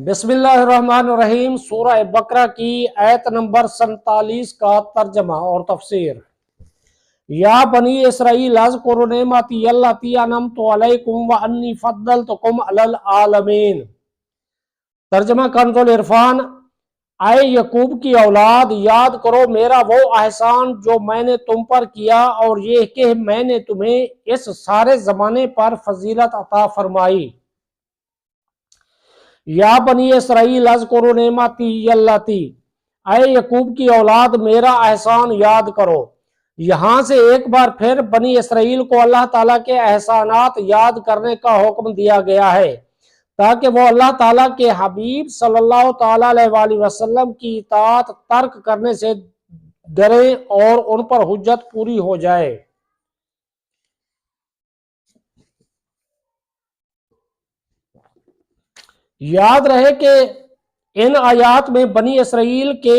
بسم اللہ الرحمن الرحیم۔ سورہ بقرہ کی آیت نمبر 47 کا ترجمہ اور تفسیر۔ یا بنی اسرائیل اذکروا نعمتی التی انعمت علیکم وانی فضلتکم علی العالمین۔ ترجمہ کنز العرفان۔ اے یعقوب کی اولاد، یاد کرو میرا وہ احسان جو میں نے تم پر کیا، اور یہ کہ میں نے تمہیں اس سارے زمانے پر فضیلت عطا فرمائی۔ یا بنی اسرائیل اذکروا نعمتی التی، اے یعقوب کی اولاد میرا احسان یاد کرو۔ یہاں سے ایک بار پھر بنی اسرائیل کو اللہ تعالیٰ کے احسانات یاد کرنے کا حکم دیا گیا ہے، تاکہ وہ اللہ تعالیٰ کے حبیب صلی اللہ تعالیٰ علیہ وآلہ وسلم کی اطاعت ترک کرنے سے ڈریں اور ان پر حجت پوری ہو جائے۔ یاد رہے کہ ان آیات میں بنی اسرائیل کے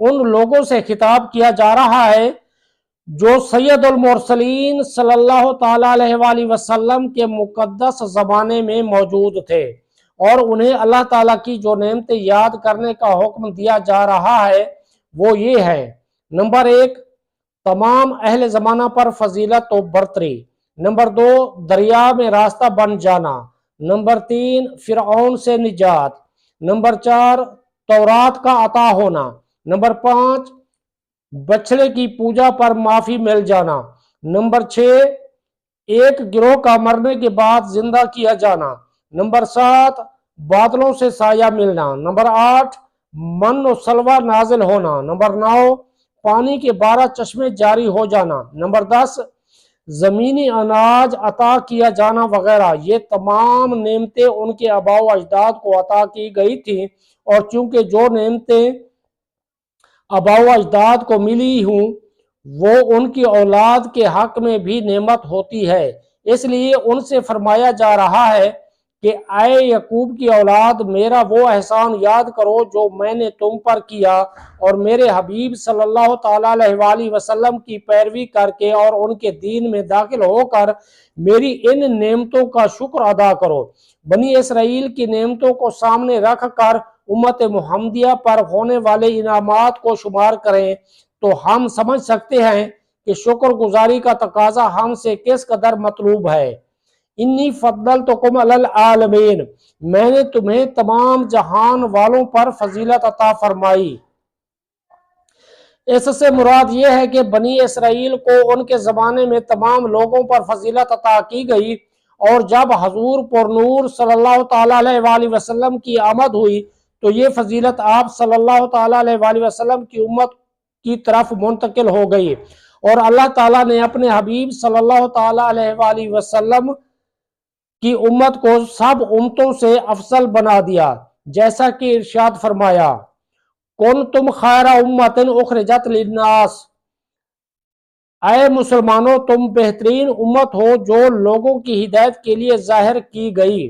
ان لوگوں سے خطاب کیا جا رہا ہے جو سید المرسلین صلی اللہ تعالیٰ علیہ وآلہ وسلم کے مقدس زمانے میں موجود تھے، اور انہیں اللہ تعالیٰ کی جو نعمتیں یاد کرنے کا حکم دیا جا رہا ہے وہ یہ ہے: نمبر 1، تمام اہل زمانہ پر فضیلت و برتری۔ نمبر 2، دریا میں راستہ بن جانا۔ نمبر 3، فرعون سے نجات۔ نمبر 4، تورات کا عطا ہونا۔ نمبر 5، بچڑے کی پوجا پر معافی مل جانا۔ نمبر 6، ایک گروہ کا مرنے کے بعد زندہ کیا جانا۔ نمبر 7، بادلوں سے سایہ ملنا۔ نمبر 8، من و سلوہ نازل ہونا۔ نمبر 9، پانی کے 12 چشمے جاری ہو جانا۔ نمبر 10، زمینی اناج عطا کیا جانا وغیرہ۔ یہ تمام نعمتیں ان کے آباء و اجداد کو عطا کی گئی تھیں، اور چونکہ جو نعمتیں آباء و اجداد کو ملی ہوں وہ ان کی اولاد کے حق میں بھی نعمت ہوتی ہے، اس لیے ان سے فرمایا جا رہا ہے کہ اے یعقوب کی اولاد میرا وہ احسان یاد کرو جو میں نے تم پر کیا، اور میرے حبیب صلی اللہ تعالیٰ علیہ وآلہ وسلم کی پیروی کر کے اور ان کے دین میں داخل ہو کر میری ان نعمتوں کا شکر ادا کرو۔ بنی اسرائیل کی نعمتوں کو سامنے رکھ کر امت محمدیہ پر ہونے والے انعامات کو شمار کریں تو ہم سمجھ سکتے ہیں کہ شکر گزاری کا تقاضا ہم سے کس قدر مطلوب ہے۔ انی فضلتکم علی العالمین، میں نے تمہیں تمام جہان والوں پر فضیلت عطا فرمائی۔ اس سے مراد یہ ہے کہ بنی اسرائیل کو ان کے زمانے میں تمام لوگوں پر فضیلت عطا کی گئی، اور جب حضور پر نور صلی اللہ تعالیٰ علیہ وآلہ وسلم کی آمد ہوئی تو یہ فضیلت آپ صلی اللہ تعالیٰ علیہ وآلہ وسلم کی امت کی طرف منتقل ہو گئی، اور اللہ تعالیٰ نے اپنے حبیب صلی اللہ تعالیٰ علیہ وآلہ وسلم کی امت کو سب امتوں سے افضل بنا دیا، جیسا کہ ارشاد فرمایا: کنتم خیر امۃ اخرجت للناس، اے مسلمانوں تم بہترین امت ہو جو لوگوں کی ہدایت کے لیے ظاہر کی گئی۔